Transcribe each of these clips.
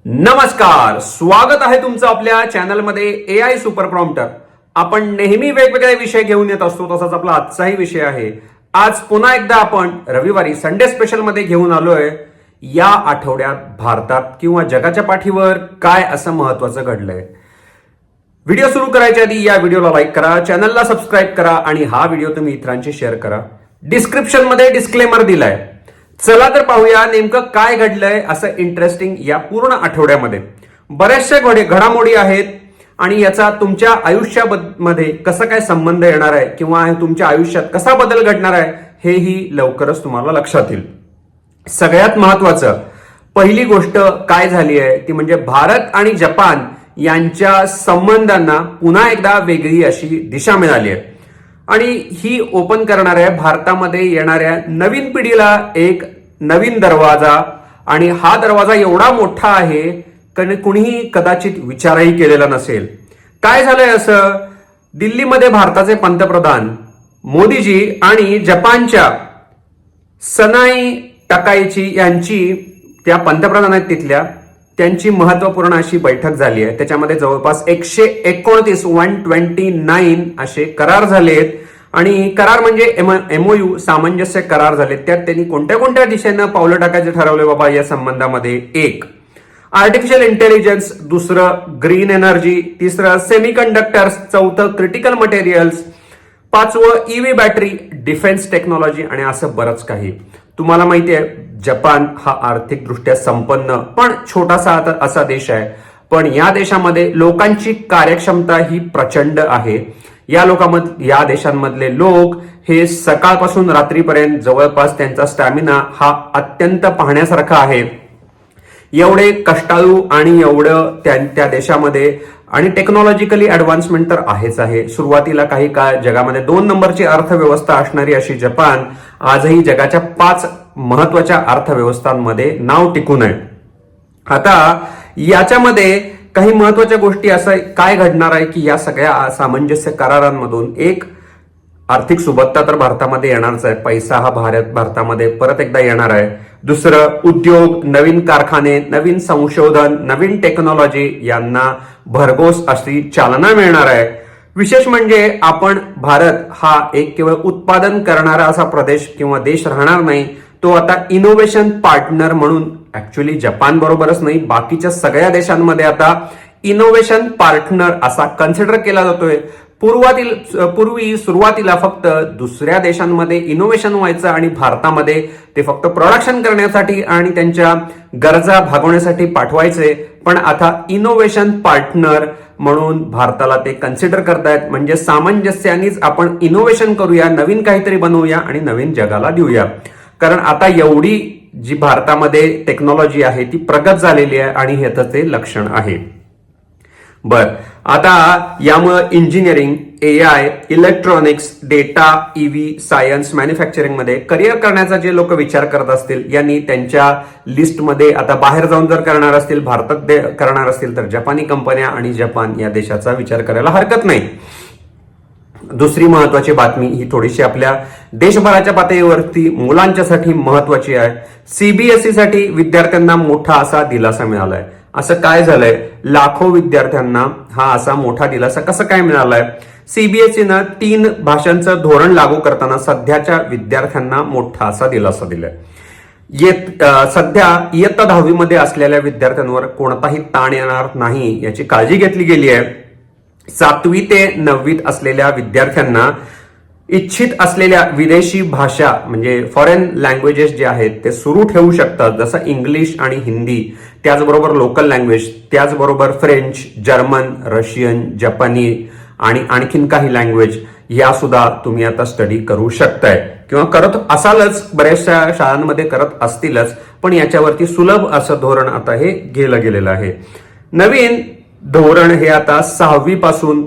नमस्कार, स्वागत आहे तुमचं आपल्या चॅनलमध्ये एआय सुपर प्रॉम्प्टर. आपण नेहमी वेगवेगळे विषय घेऊन येत असतो, तसाच आपला आजचाही विषय आहे. आज पुन्हा एकदा आपण रविवारी संडे स्पेशल मध्ये घेऊन आलोय. या आठवड्यात भारतात किंवा जगाच्या पाठीवर काय असं महत्वाचं घडलंय. व्हिडिओ सुरू करायच्या आधी या व्हिडिओला लाईक करा, चॅनलला सबस्क्राईब करा आणि हा व्हिडिओ तुम्ही इतरांशी शेअर करा. डिस्क्रिप्शन मध्ये डिस्क्लेमर दिलाय. चला तर पाहूया नेमकं काय घडलंय असं इंटरेस्टिंग या पूर्ण आठवड्यामध्ये. बऱ्याचशा घडामोडी आहेत आणि याचा तुमच्या आयुष्यामध्ये कसं काय संबंध येणार आहे किंवा तुमच्या आयुष्यात कसा बदल घडणार आहे हेही लवकरच तुम्हाला लक्षात येईल. सगळ्यात महत्वाचं पहिली गोष्ट काय झाली आहे ती म्हणजे भारत आणि जपान यांच्या संबंधांना पुन्हा एकदा वेगळी अशी दिशा मिळाली आहे आणि ही ओपन करणाऱ्या भारतामध्ये येणाऱ्या नवीन पिढीला एक नवीन दरवाजा. आणि हा दरवाजा एवढा मोठा आहे की कुणीही कदाचित विचारही केलेला नसेल. काय झालंय असं, दिल्लीमध्ये भारताचे पंतप्रधान मोदीजी आणि जपानच्या सनाई टाकाईची यांची त्या पंतप्रधान आहेत तिथल्या, त्यांची महत्वपूर्ण अशी बैठक झाली आहे. त्याच्यामध्ये जवळपास 129 असे करार झालेत. आणि करार म्हणजे एमओयू सामंजस्य करार झाले. त्यात त्यांनी कोणत्या कोणत्या दिशेनं पावलं टाकायचे ठरवले बाबा या संबंधामध्ये. एक, आर्टिफिशियल इंटेलिजन्स, दुसरं ग्रीन एनर्जी, तिसरं सेमीकंडक्टर्स, चौथं क्रिटिकल मटेरियल्स, पाचवं ईव्ही बॅटरी, डिफेन्स टेक्नॉलॉजी आणि असं बरंच काही. तुम्हाला माहिती आहे जपान हा आर्थिकदृष्ट्या संपन्न पण छोटासा असा देश आहे, पण या देशामध्ये लोकांची कार्यक्षमता ही प्रचंड आहे. या देशांमधले लोक हे सकाळपासून रात्रीपर्यंत जवळपास त्यांचा स्टॅमिना हा अत्यंत पाहण्यासारखा आहे. एवढे कष्टाळू आणि एवढं त्या देशामध्ये आणि टेक्नॉलॉजिकली ऍडव्हान्समेंट तर आहेच आहे. सुरुवातीला काही काळ जगामध्ये 2 नंबरची अर्थव्यवस्था असणारी अशी जपान आजही जगाच्या 5 महत्वाच्या अर्थव्यवस्थांमध्ये नाव टिकून आहे. आता याच्यामध्ये काही महत्वाच्या गोष्टी असं काय घडणार आहे की या सगळ्या सामंजस्य करारांमधून एक, आर्थिक सुबत्ता तर भारतामध्ये येणारच आहे. पैसा हा भारतामध्ये परत एकदा येणार आहे. दुसरं, उद्योग, नवीन कारखाने, नवीन संशोधन, नवीन टेक्नॉलॉजी यांना भरघोस अशी चालना मिळणार आहे. विशेष म्हणजे भारत हा एक केवळ उत्पादन करणारा असा प्रदेश किंवा देश राहणार नाही, तो आता इनोव्हेशन पार्टनर म्हणून ऍक्च्युअली जपान बरोबरच नाही बाकीच्या सगळ्या देशांमध्ये आता इनोव्हेशन पार्टनर असा कन्सिडर केला जातोय. पूर्वी सुरुवातीला फक्त दुसऱ्या देशांमध्ये इनोव्हेशन व्हायचं आणि भारतामध्ये ते फक्त प्रोडक्शन करण्यासाठी आणि त्यांच्या गरजा भागवण्यासाठी पाठवायचे, पण आता इनोव्हेशन पार्टनर म्हणून भारताला ते कन्सिडर करतायत. म्हणजे सामंजस्यानेच आपण इनोव्हेशन करूया, नवीन काहीतरी बनवूया आणि नवीन जगाला देऊया. कारण आता एवढी जी भारतामध्ये टेक्नॉलॉजी आहे ती प्रगत झालेली आहे आणि ह्याचं ते लक्षण आहे. आता यामुळे engineering, AI, electronics, data, EV, science, manufacturing मध्ये करिअर करण्याचा जे लोक विचार करत असतील यांनी त्यांच्या लिस्टमध्ये आता बाहेर जाऊन जर करणार असतील, भारतात करणार असतील तर जपानी कंपन्या आणि जपान या देशाचा विचार करायला हरकत नाही. दुसरी महत्वाची बातमी ही थोडीशी आपल्या देशभराच्या पातळीवरती मुलांच्यासाठी महत्वाची आहे. सीबीएसई साठी विद्यार्थ्यांना मोठा असा दिलासा मिळालाय. असं काय झालंय, लाखो विद्यार्थ्यांना हा असा मोठा दिलासा कसं काय मिळालाय. सीबीएसईनं 3 भाषांचं धोरण लागू करताना सध्याच्या विद्यार्थ्यांना मोठा असा दिलासा दिलाय. सध्या इयत्ता 10वी मध्ये असलेल्या विद्यार्थ्यांवर कोणताही ताण येणार नाही याची काळजी घेतली गेली आहे. 7वी ते 9वीत असलेल्या विद्यार्थ्यांना इच्छित असलेल्या विदेशी भाषा म्हणजे फॉरेन लँग्वेजेस जे आहेत ते सुरू ठेवू शकतात, जसं इंग्लिश आणि हिंदी, त्याचबरोबर लोकल लँग्वेज, त्याचबरोबर फ्रेंच, जर्मन, रशियन, जपानी आणि आणखीन काही लँग्वेज या सुद्धा तुम्ही आता स्टडी करू शकताय किंवा करत असालच, बऱ्याचशा शाळांमध्ये करत असतीलच, पण याच्यावरती सुलभ असं धोरण आता हे केलं गेलेलं आहे. नवीन धोरण हे आता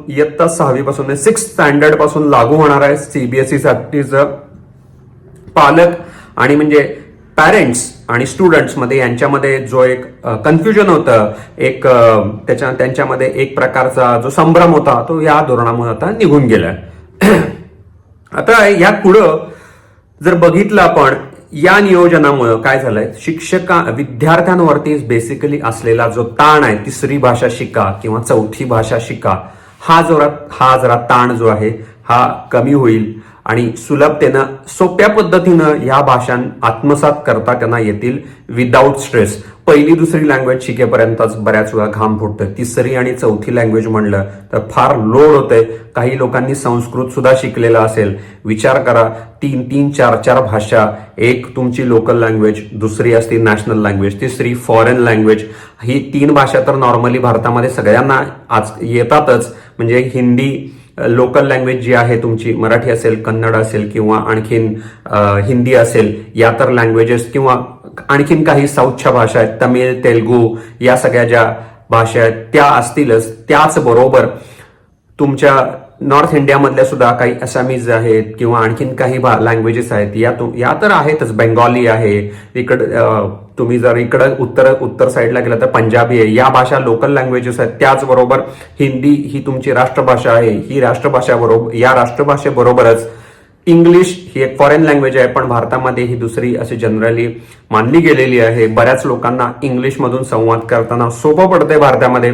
इयत्ता 6वी पासून 6th स्टँडर्ड पासून लागू होणार आहे. सीबीएसई साठीचं पालक आणि म्हणजे पॅरेंट्स आणि स्टुडंट्स मध्ये यांच्यामध्ये जो एक कन्फ्युजन होतं, एक त्यांच्यामध्ये एक प्रकारचा जो संभ्रम होता तो या धोरणामुळे आता निघून गेलाय. आता या पुढं जर बघितलं आपण या नियोजनामुळे काय झालंय, विद्यार्थ्यांवरती बेसिकली असलेला जो ताण आहे, तिसरी भाषा शिका किंवा चौथी भाषा शिका, हा जरा ताण जो आहे हा कमी होईल आणि सुलभतेनं सोप्या पद्धतीनं ह्या भाषा आत्मसात करता त्यांना येतील विदाऊट स्ट्रेस. पहिली दुसरी लँग्वेज शिकेपर्यंतच बऱ्याच वेळा घाम फुटतोय, तिसरी आणि चौथी लँग्वेज म्हणलं तर फार लोड होतंय. काही लोकांनी संस्कृत सुद्धा शिकलेलं असेल. विचार करा, 3-3, 4-4 भाषा, एक तुमची लोकल लँग्वेज, दुसरी असते नॅशनल लँग्वेज, तिसरी फॉरेन लँग्वेज. ही 3 भाषा तर नॉर्मली भारतामध्ये सगळ्यांना आज येतातच. म्हणजे हिंदी लोकल लँग्वेज जी आहे तुमची, मराठी असेल, कन्नड असेल किंवा आणखीन हिंदी असेल, या तर लँग्वेजेस, किंवा आणखीन काही साऊथच्या भाषा आहेत, तमिळ, तेलुगू, या सगळ्या ज्या भाषा आहेत त्या असतीलच. त्याचबरोबर तुमच्या नॉर्थ इंडियामधल्या सुद्धा काही असामीज आहेत किंवा आणखीन काही लँग्वेजेस आहेत, या तर आहेतच. बेंगॉली आहे, तुम्ही जर इकडं उत्तर साईडला गेला तर पंजाबी आहे. या भाषा लोकल लँग्वेजेस आहेत. त्याचबरोबर हिंदी ही तुमची राष्ट्रभाषा आहे. ही राष्ट्रभाषेबरोबरच इंग्लिश ही एक फॉरेन लँग्वेज आहे, पण भारतामध्ये ही दुसरी अशी जनरली मानली गेलेली आहे. बऱ्याच लोकांना इंग्लिशमधून संवाद करताना सोपं पडतंय भारतामध्ये.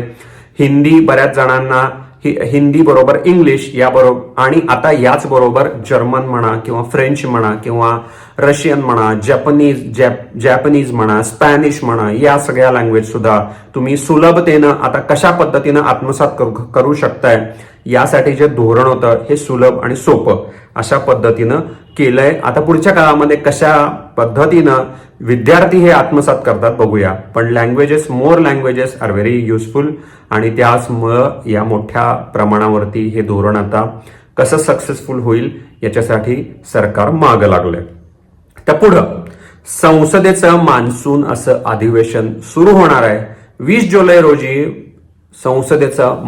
हिंदी बऱ्याच जणांना हिंदी बरोबर इंग्लिश याबरोबर, आणि आता याच बरोबर जर्मन म्हणा किंवा फ्रेंच म्हणा किंवा रशियन म्हणा, जॅपनीज म्हणा, स्पॅनिश म्हणा, या सगळ्या लँग्वेज सुद्धा तुम्ही सुलभतेनं आता कशा पद्धतीनं आत्मसात करू शकताय, यासाठी जे धोरण होतं हे सुलभ आणि सोपं अशा पद्धतीनं केलंय. आता पुढच्या काळामध्ये कशा पद्धतीनं विद्यार्थी हे आत्मसात करतात बघूया. पण मोर लँग्वेजेस आर व्हेरी युजफुल, आणि त्याचमुळं या मोठ्या प्रमाणावरती हे धोरण आता कसं सक्सेसफुल होईल याच्यासाठी सरकार मागं लागलंय. त्या पुढं संसदेचं मान्सून असं अधिवेशन सुरू होणार आहे. 20 जुलै रोजी संसदेचं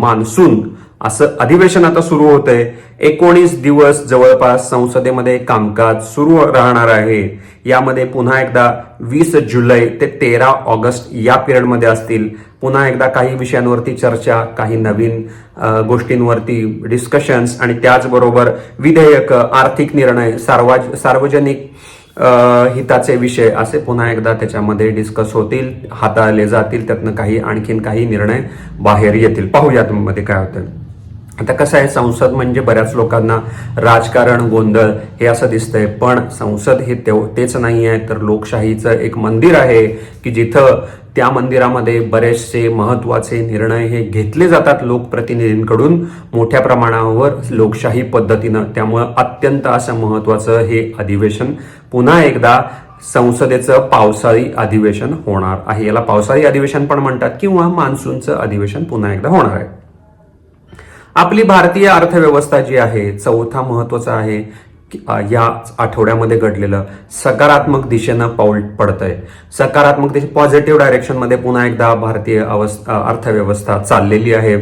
मान्सून असं अधिवेशन आता सुरू होतंय. 19 दिवस जवळपास संसदेमध्ये कामकाज सुरू राहणार आहे. यामध्ये पुन्हा एकदा 20 जुलै ते 13 ऑगस्ट या पिरियडमध्ये असतील. पुन्हा एकदा काही विषयांवरती चर्चा, काही नवीन गोष्टींवरती डिस्कशन्स, आणि त्याचबरोबर विधेयक, आर्थिक निर्णय, सार्वजनिक हिताचे विषय असे पुन्हा एकदा त्याच्यामध्ये डिस्कस होतील, हाताळले जातील. त्यातनं आणखीन काही निर्णय बाहेर येतील. पाहूया मध्ये काय होतं. आता कसं आहे, संसद म्हणजे बऱ्याच लोकांना राजकारण, गोंधळ हे असं दिसतंय, पण संसद हे तेच नाही आहे, तर लोकशाहीचं एक मंदिर आहे की जिथं त्या मंदिरामध्ये बरेचसे महत्वाचे निर्णय हे घेतले जातात लोकप्रतिनिधींकडून मोठ्या प्रमाणावर लोकशाही पद्धतीनं. त्यामुळं अत्यंत असं महत्वाचं हे अधिवेशन पुन्हा एकदा संसदेचं पावसाळी अधिवेशन होणार आहे. याला पावसाळी अधिवेशन पण म्हणतात किंवा मान्सूनचं अधिवेशन पुन्हा एकदा होणार आहे. आपली भारतीय अर्थव्यवस्था जी आहे, चौथा महत्वाचा आहे या आठवड्यामध्ये घडलेलं सकारात्मक दिशेनं पाऊल पडतंय. सकारात्मक पॉझिटिव्ह डायरेक्शनमध्ये पुन्हा एकदा भारतीय अर्थव्यवस्था चाललेली आहे.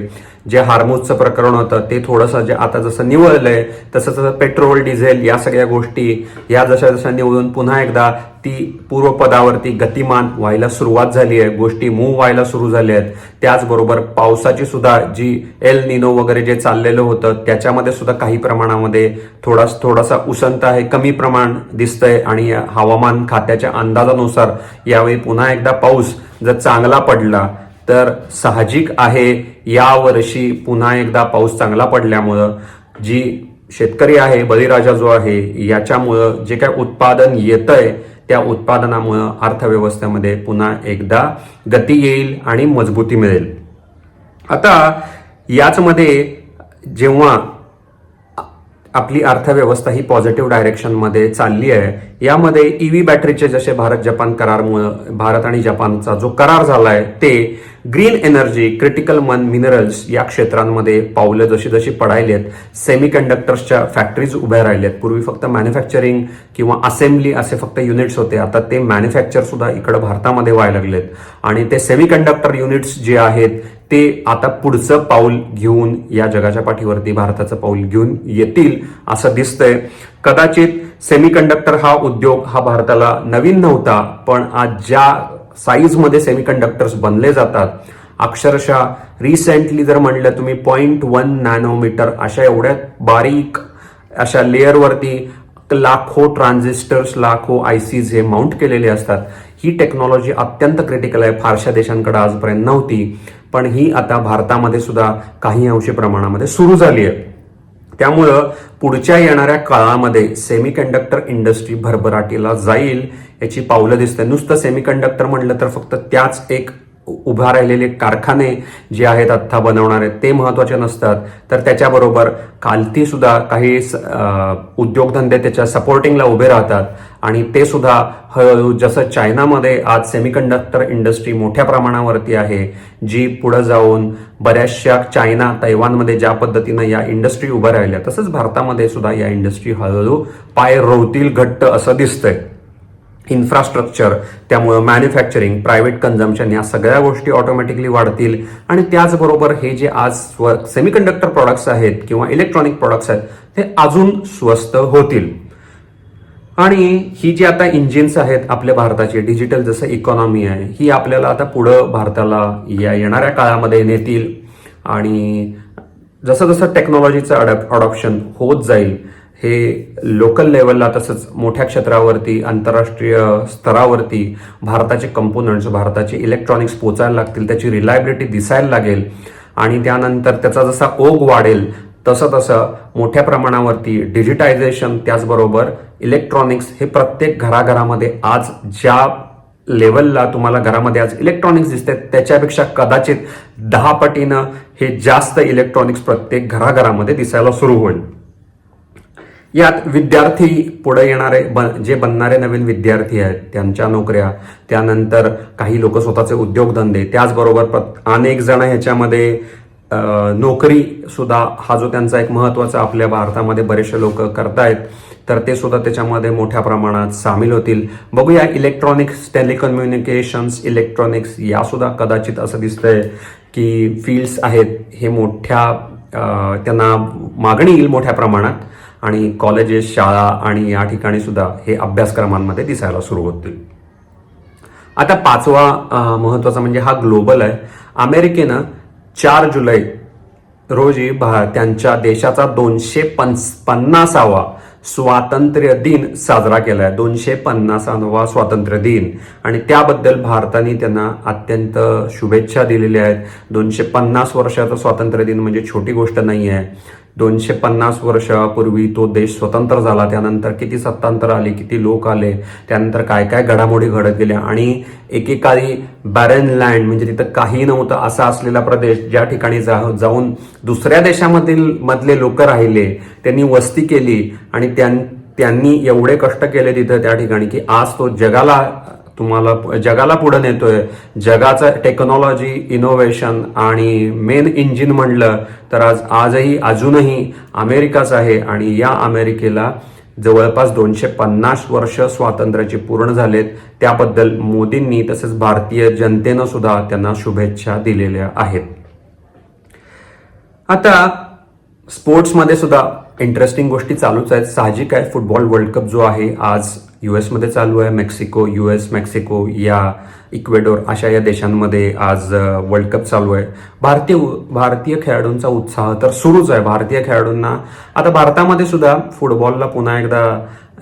जे हार्मुजचं प्रकरण होतं ते थोडंसं आता जसं निवळलंय, तसं पेट्रोल, डिझेल या सगळ्या गोष्टी या जशा निवळून पुन्हा एकदा ती पूर्वपदावरती गतिमान व्हायला सुरुवात झाली आहे. गोष्टी मूव्ह व्हायला सुरू झाल्या आहेत. त्याचबरोबर पावसाची सुद्धा जी एल निनो वगैरे जे चाललेलं होतं त्याच्यामध्ये सुद्धा काही प्रमाणामध्ये थोडासा उसंत आहे, कमी प्रमाण दिसतंय. आणि हवामान खात्याच्या अंदाजानुसार यावेळी पुन्हा एकदा पाऊस जर चांगला पडला तर साहजिक आहे यावर्षी पुन्हा एकदा पाऊस चांगला पडल्यामुळं जी शेतकरी आहे, बळीराजा जो आहे, याच्यामुळं जे काय उत्पादन येतंय त्या उत्पादनामुळं अर्थव्यवस्थेमध्ये पुन्हा एकदा गती येईल आणि मजबूती मिळेल. आता याचमध्ये जेव्हा आपली अर्थव्यवस्था ही पॉझिटिव्ह डायरेक्शनमध्ये चालली आहे, यामध्ये ईव्ही बॅटरीचे जसे भारत आणि जपानचा जो करार झालाय ते ग्रीन एनर्जी, क्रिटिकल मिनरल्स या क्षेत्रांमध्ये पावलं जशी पडायली आहेत. सेमीकंडक्टर्सच्या फॅक्टरीज उभ्या राहिल्यात. पूर्वी फक्त मॅन्युफॅक्चरिंग किंवा असेंब्ली असे फक्त युनिट्स होते, आता ते मॅन्युफॅक्चर सुद्धा इकडे भारतामध्ये व्हायला लागलेत. आणि ते सेमीकंडक्टर युनिट्स जे आहेत ते आता पुढचं पाऊल घेऊन या जगाच्या पाठीवरती भारताचं पाऊल घेऊन येतील असं दिसतंय. कदाचित सेमीकंडक्टर हा उद्योग हा भारताला नवीन नव्हता, पण आज ज्या साईजमध्ये सेमीकंडक्टर्स बनले जातात, अक्षरशः रिसेंटली जर म्हणलं तुम्ही 0.1 नॅनोमीटर अशा एवढ्या बारीक अशा लेअरवरती लाखो ट्रान्झिस्टर्स, लाखो आयसीज हे माउंट केलेले असतात. ही टेक्नॉलॉजी अत्यंत क्रिटिकल आहे, फारशा देशांकडे आजपर्यंत नव्हती, पण ही आता भारतामध्ये सुद्धा काही अंशी प्रमाणामध्ये सुरू झाली आहे. त्यामुळं पुढच्या येणाऱ्या काळामध्ये सेमीकंडक्टर इंडस्ट्री भरभराटीला जाईल याची पावलं दिसते. नुसतं सेमीकंडक्टर म्हणलं तर फक्त त्याच एक उभा राहिलेले कारखाने जे आहेत आत्ता बनवणारे ते महत्वाचे नसतात, तर त्याच्याबरोबर खालती सुद्धा काही उद्योगधंदे त्याच्या सपोर्टिंगला उभे राहतात आणि ते सुद्धा हळूहळू, जसं चायनामध्ये आज सेमीकंडक्टर इंडस्ट्री मोठ्या प्रमाणावरती आहे, जी पुढे जाऊन बऱ्याचशा चायना, तैवानमध्ये ज्या पद्धतीनं या इंडस्ट्री उभ्या राहिल्या, तसंच भारतामध्ये सुद्धा या इंडस्ट्री हळूहळू पाय रोवतील घट्ट असं दिसतंय. इन्फ्रास्ट्रक्चर, त्यामुळं मॅन्युफॅक्चरिंग, प्रायव्हेट कन्झम्पशन या सगळ्या गोष्टी ऑटोमॅटिकली वाढतील आणि त्याचबरोबर हे जे आज सेमीकंडक्टर प्रॉडक्ट्स आहेत किंवा इलेक्ट्रॉनिक प्रॉडक्ट्स आहेत ते अजून स्वस्त होतील. आणि ही जी आता इंजिन्स आहेत आपल्या भारताची, डिजिटल जसं इकॉनॉमी आहे, ही आपल्याला आता पुढं भारताला या येणाऱ्या काळामध्ये नेतील आणि जसं जसं टेक्नॉलॉजीचं अडॉप्शन होत जाईल, हे लोकल लेवलला तसंच मोठ्या क्षेत्रावरती, आंतरराष्ट्रीय स्तरावरती भारताचे कंपोनंट्स, भारताचे इलेक्ट्रॉनिक्स पोचायला लागतील, त्याची रिलायबिलिटी दिसायला लागेल आणि त्यानंतर त्याचा जसा ओघ वाढेल तसं तसं मोठ्या प्रमाणावरती डिजिटायझेशन, त्याचबरोबर इलेक्ट्रॉनिक्स हे प्रत्येक घराघरामध्ये आज ज्या लेवलला तुम्हाला घरामध्ये आज इलेक्ट्रॉनिक्स दिसते त्याच्यापेक्षा कदाचित 10 पटीनं हे जास्त इलेक्ट्रॉनिक्स प्रत्येक घराघरामध्ये दिसायला सुरू होईल. यात विद्यार्थी, पुढे येणारे जे बनणारे नवीन विद्यार्थी आहेत त्यांच्या नोकऱ्या, त्यानंतर काही लोक स्वतःचे उद्योगधंदे, त्याचबरोबर अनेक जण ह्याच्यामध्ये नोकरी सुद्धा, हा जो त्यांचा एक महत्वाचा आपल्या भारतामध्ये बरेचसे लोक करतायत, तर ते सुद्धा त्याच्यामध्ये मोठ्या प्रमाणात सामील होतील. बघूया इलेक्ट्रॉनिक्स, टेलिकम्युनिकेशन्स, इलेक्ट्रॉनिक्स या सुद्धा कदाचित असं दिसतंय की फील्ड्स आहेत हे मोठ्या, त्यांना मागणी येईल मोठ्या प्रमाणात आणि कॉलेजेस, शाळा आणि या ठिकाणी सुद्धा हे अभ्यासक्रमांमध्ये दिसायला सुरू होतील. आता 5वा महत्वाचा म्हणजे हा ग्लोबल आहे. अमेरिकेनं 4 जुलै रोजी त्यांच्या देशाचा 250वा स्वातंत्र्य दिन साजरा केलाय. 250वा स्वातंत्र्य दिन आणि त्याबद्दल भारताने त्यांना अत्यंत शुभेच्छा दिलेल्या आहेत. 250 वर्षाचा स्वातंत्र्य दिन म्हणजे छोटी गोष्ट नाही आहे. 250 वर्षापूर्वी तो देश स्वतंत्र झाला, त्यानंतर किती सत्तांतर आली, किती लोक आले, त्यानंतर काय काय घडामोडी घडत गेल्या आणि एकेकाळी बॅरन लँड म्हणजे तिथं काही नव्हतं असा असलेला प्रदेश, ज्या ठिकाणी जाऊन दुसऱ्या देशामधले लोक राहिले, त्यांनी वस्ती केली आणि त्यांनी एवढे कष्ट केले तिथं त्या ठिकाणी की आज तो जगाला पुढे नेतोय. जगाचं टेक्नॉलॉजी, इनोव्हेशन आणि मेन इंजिन म्हणलं तर अजूनही अमेरिकाच आहे आणि या अमेरिकेला जवळपास 250 वर्ष स्वातंत्र्याचे पूर्ण झालेत. त्याबद्दल मोदींनी तसेच भारतीय जनतेनं सुद्धा त्यांना शुभेच्छा दिलेल्या आहेत. आता स्पोर्ट्समध्ये सुद्धा इंटरेस्टिंग गोष्टी चालूच आहेत. साहजिक आहे, फुटबॉल वर्ल्ड कप जो आहे आज US मध्ये चालू आहे. US, मेक्सिको या इक्वेडोर अशा या देशांमध्ये आज वर्ल्ड कप चालू आहे. भारतीय खेळाडूंचा उत्साह तर सुरूच आहे. भारतीय खेळाडूंना आता भारतामध्ये सुद्धा फुटबॉलला पुन्हा एकदा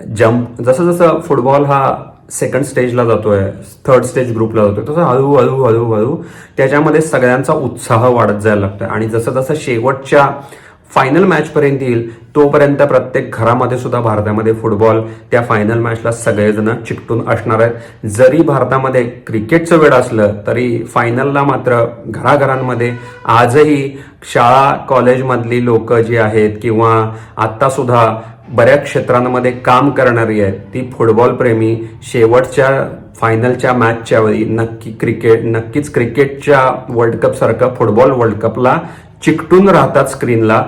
जम्प, जसं जसं फुटबॉल हा सेकंड स्टेजला जातोय, थर्ड स्टेज ग्रुपला जातोय, तसं हळूहळू त्याच्यामध्ये सगळ्यांचा उत्साह वाढत जायला लागतोय आणि जसं जसं शेवटच्या फायनल मॅच पर्यंत येईल तोपर्यंत प्रत्येक घरामध्ये सुद्धा भारतामध्ये फुटबॉल त्या फायनल मॅचला सगळेजण चिकटून असणार आहेत. जरी भारतामध्ये क्रिकेटचं वेळ असलं तरी फायनलला मात्र घराघरांमध्ये आजही शाळा कॉलेजमधली लोक जी आहेत किंवा आत्ता सुद्धा बऱ्याच क्षेत्रांमध्ये काम करणारी आहेत ती फुटबॉल प्रेमी शेवटच्या फायनलच्या मॅचच्या वेळी नक्कीच क्रिकेटच्या वर्ल्ड कप सारखं फुटबॉल वर्ल्ड कपला चिकटून राहतात स्क्रीनला.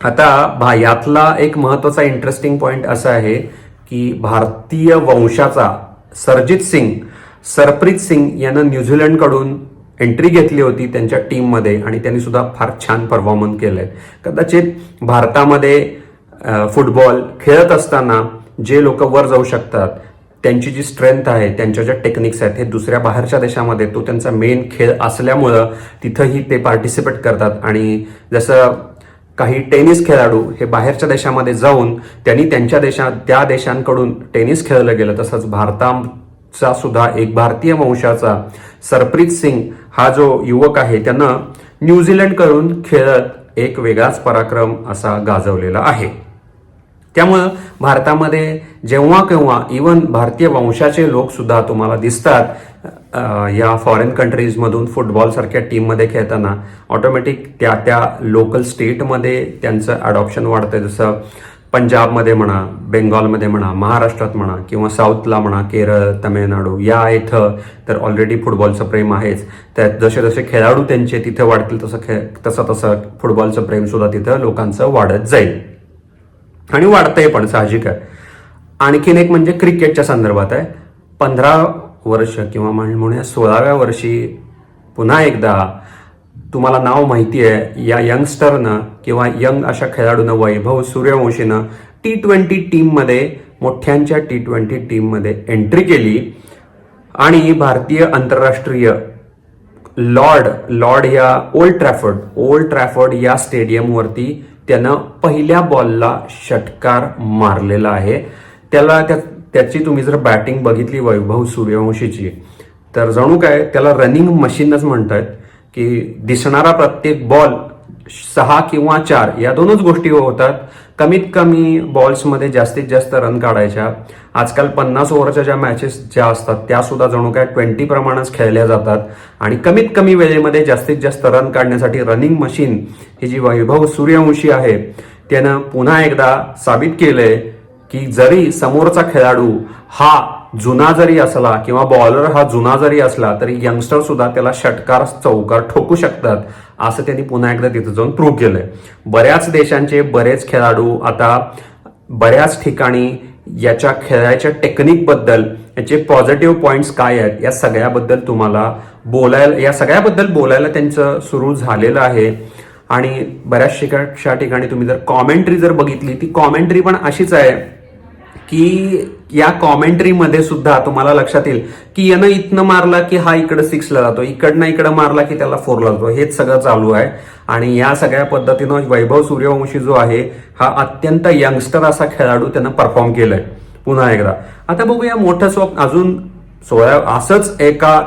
आता यातला एक महत्वाचा इंटरेस्टिंग पॉइंट असा आहे की भारतीय वंशाचा सरप्रीत सिंग यानं न्यूझीलंडकडून एंट्री घेतली होती त्यांच्या टीममध्ये आणि त्यांनी सुद्धा फार छान परफॉर्मन्स केलंय. कदाचित भारतामध्ये फुटबॉल खेळत असताना जे लोक वर जाऊ शकतात, त्यांची जी स्ट्रेंथ आहे, त्यांच्या ज्या टेक्निक्स आहेत, हे दुसऱ्या बाहेरच्या देशामध्ये तो त्यांचा मेन खेळ असल्यामुळं तिथंही ते पार्टिसिपेट करतात आणि जसं काही टेनिस खेळाडू हे बाहेरच्या देशामध्ये जाऊन त्यांनी त्या देशांकडून टेनिस खेळलं गेलं. तसंच भारताचा सुद्धा एक भारतीय वंशाचा सरप्रीत सिंग हा जो युवक आहे त्यानं न्यूझीलंडकडून खेळत एक वेगळाच पराक्रम असा गाजवलेला आहे. त्यामुळं भारतामध्ये जेव्हा केव्हा इवन भारतीय वंशाचे लोक सुद्धा तुम्हाला दिसतात या फॉरेन कंट्रीजमधून फुटबॉल सारख्या टीममध्ये खेळताना, ऑटोमॅटिक त्या लोकल स्टेटमध्ये त्यांचं अडॉप्शन वाढतंय. जसं पंजाबमध्ये म्हणा, बेंगॉलमध्ये म्हणा, महाराष्ट्रात म्हणा किंवा साऊथला म्हणा, केरळ, तमिळनाडू या इथं तर ऑलरेडी फुटबॉलचं प्रेम आहेच. त्यात जसे जसे खेळाडू त्यांचे तिथे वाढतील तसं फुटबॉलचं प्रेम सुद्धा तिथं लोकांचं वाढत जाईल आणि वाढतंय पण, साहजिक आहे. आणखीन एक म्हणजे क्रिकेटच्या संदर्भात आहे. 15 वर्ष किंवा म्हणूया 16व्या वर्षी पुन्हा एकदा तुम्हाला नाव माहिती आहे या यंगस्टरनं किंवा यंग अशा खेळाडूनं वैभव सूर्यवंशीनं T20 टीममध्ये, मोठ्यांच्या T20 टीममध्ये एंट्री केली आणि भारतीय आंतरराष्ट्रीय लॉर्ड या ओल्ड ट्रॅफर्ड या स्टेडियमवरती त्यानं पहिल्या बॉलला षटकार मारलेला आहे. त्याची तुम्ही जर बॅटिंग बघितली वैभव सूर्यवंशीची तर जणू काय त्याला रनिंग मशीनच म्हणतायत की दिसणारा प्रत्येक बॉल 6 किंवा 4 या दोनच गोष्टी होतात. कमीत कमी बॉल्समध्ये जास्तीत जास्त रन काढायच्या. आजकाल 50 ओव्हरच्या ज्या मॅचेस ज्या असतात त्या सुद्धा जणू काय 20 प्रमाणच खेळल्या जातात आणि कमीत कमी वेळेमध्ये जास्तीत जास्त रन काढण्यासाठी रनिंग मशीन ही जी वैभव सूर्यवंशी आहे त्यानं पुन्हा एकदा साबित केलंय की जरी समोरचा खेळाडू हा जुना जरी असला किंवा बॉलर हा जुना जरी असला तरी यंगस्टर सुद्धा त्याला षटकार चौकार ठोकू शकतात, असं त्यांनी पुन्हा एकदा तिथं जाऊन प्रूव्ह केलंय. बऱ्याच देशांचे बरेच खेळाडू आता बऱ्याच ठिकाणी याच्या खेळाच्या टेक्निक बद्दल, याचे पॉझिटिव्ह पॉइंट्स काय आहेत या सगळ्याबद्दल बोलायला त्यांचं सुरू झालेलं आहे. आणि बऱ्याचशा ठिकाणी तुम्ही जर कॉमेंट्री जर बघितली ती कॉमेंट्री पण अशीच आहे की या कॉमेंट्रीमध्ये सुद्धा तुम्हाला लक्षात येईल की यानं इथनं मारला की हा इकडं 6ला जातो, इकडं मारला की त्याला 4ला जातो, हेच सगळं चालू आहे. आणि या सगळ्या पद्धतीनं वैभव सूर्यवंशी जो आहे हा अत्यंत यंगस्टर असा खेळाडू त्यानं परफॉर्म केलाय पुन्हा एकदा. आता बघूया मोठं स्वप्न अजून 16 असंच एका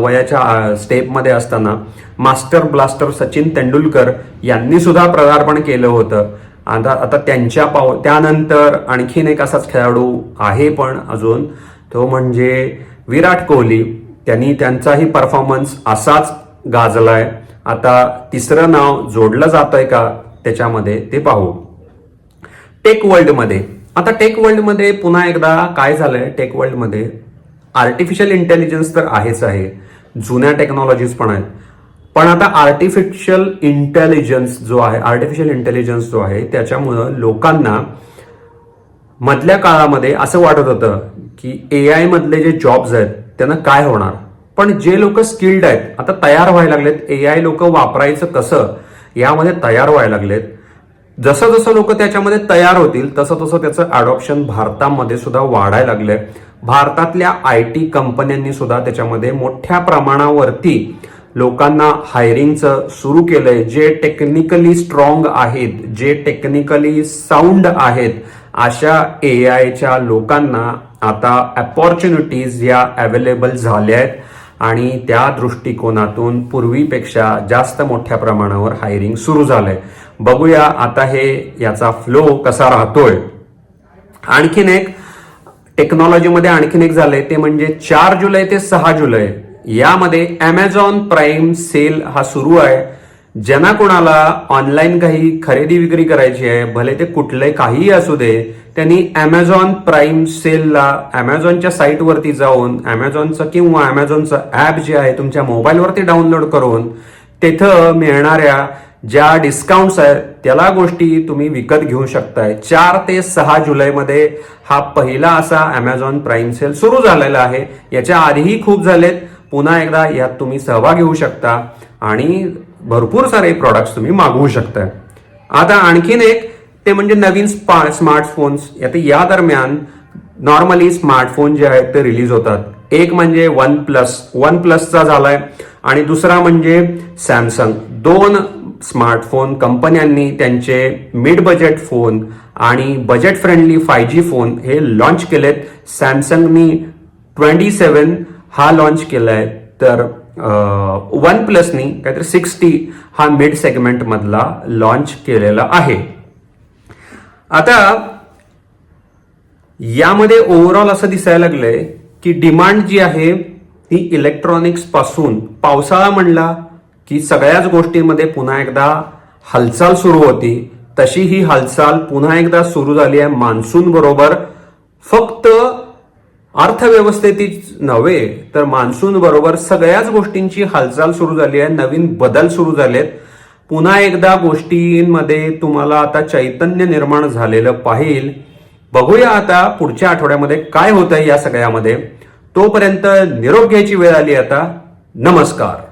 वयाच्या स्टेपमध्ये असताना मास्टर ब्लास्टर सचिन तेंडुलकर यांनी सुद्धा पदार्पण केलं होतं. आता त्यानंतर आणखीन एक असाच खेळाडू आहे पण अजून, तो म्हणजे विराट कोहली. त्यांचाही परफॉर्मन्स असाच गाजलाय. आता तिसरं नाव जोडलं जातंय का त्याच्यामध्ये ते पाहू. टेक वर्ल्डमध्ये पुन्हा एकदा काय झालंय, टेक वर्ल्डमध्ये आर्टिफिशियल इंटेलिजन्स तर आहेच आहे, जुन्या टेक्नॉलॉजीज पण आहेत, पण आता आर्टिफिशियल इंटेलिजन्स जो आहे त्याच्यामुळं लोकांना मधल्या काळामध्ये असं वाटत होतं की AI मधले जे जॉब्स आहेत त्यांना काय होणार, पण जे लोक स्किल्ड आहेत आता तयार व्हायला लागलेत. AI लोक वापरायचं कसं यामध्ये तयार व्हायला लागलेत. जसं जसं लोक त्याच्यामध्ये तयार होतील तसं तसं त्याचं अडॉप्शन भारतामध्ये सुद्धा वाढायला लागलंय. भारतातल्या IT कंपन्यांनी सुद्धा त्याच्यामध्ये मोठ्या प्रमाणावरती लोकांना हायरिंगचं सुरू केलंय. जे टेक्निकली स्ट्रॉंग आहेत, जे टेक्निकली साऊंड आहेत अशा AIच्या लोकांना आता अपॉर्च्युनिटीज या अवेलेबल झाल्या आहेत आणि त्या दृष्टिकोनातून पूर्वीपेक्षा जास्त मोठ्या प्रमाणावर हायरिंग सुरू झालंय. बघूया आता याचा फ्लो कसा राहतोय. आणखीन एक टेक्नॉलॉजीमध्ये आणखीन एक झालंय ते म्हणजे 4 जुलै ते 6 जुलै यामध्ये Amazon प्राईम सेल हा सुरू आहे. ज्यांना कोणाला ऑनलाईन काही खरेदी विक्री करायची आहे, भले ते कुठले काहीही असू दे, त्यांनी Amazon प्राईम सेलला Amazonच्या साईटवरती जाऊन Amazonचं किंवा Amazonचं ऍप जे आहे तुमच्या मोबाईलवरती डाउनलोड करून तिथं मिळणाऱ्या ज्या डिस्काउंट्स आहेत त्याला गोष्टी तुम्ही विकत घेऊ शकताय. 4 ते 6 जुलैमध्ये हा पहिला असा Amazon प्राईम सेल सुरू झालेला आहे. याच्या आधीही खूप झालेत. पुन्हा एकदा यात तुम्ही सहभाग घेऊ शकता आणि भरपूर सारे प्रॉडक्ट्स तुम्ही मागवू शकता. आता आणखीन एक ते म्हणजे नवीन स्मार्टफोन्स. या दरम्यान नॉर्मली स्मार्टफोन जे आहेत ते रिलीज होतात. एक म्हणजे वन प्लसचा झालाय आणि दुसरा म्हणजे सॅमसंग. 2 स्मार्टफोन कंपन्यांनी त्यांचे मिड बजेट फोन आणि बजेट फ्रेंडली 5G फोन हे लॉन्च केलेत. सॅमसंगनी 27 हा लॉन्च केलाय, तर वन प्लसनी काहीतरी 60 हा मिड सेगमेंट मधला लॉन्च केलेला आहे. आता यामध्ये ओव्हरऑल असं दिसायला लागलंय की डिमांड जी आहे ती इलेक्ट्रॉनिक्स पासून, पावसाळा म्हणला की सगळ्याच गोष्टींमध्ये पुन्हा एकदा हालचाल सुरू होती, तशी ही हालचाल पुन्हा एकदा सुरू झाली आहे मान्सून बरोबर. फक्त अर्थव्यवस्थेतीच नव्हे तर मान्सून बरोबर सगळ्याच गोष्टींची हालचाल सुरू झाली आहे, नवीन बदल सुरू झालेत. पुन्हा एकदा गोष्टींमध्ये तुम्हाला आता चैतन्य निर्माण झालेलं पाहिजे. बघूया आता पुढच्या आठवड्यामध्ये काय होतंय या सगळ्यामध्ये. तोपर्यंत निरोप घ्यायची वेळ आली आता. नमस्कार.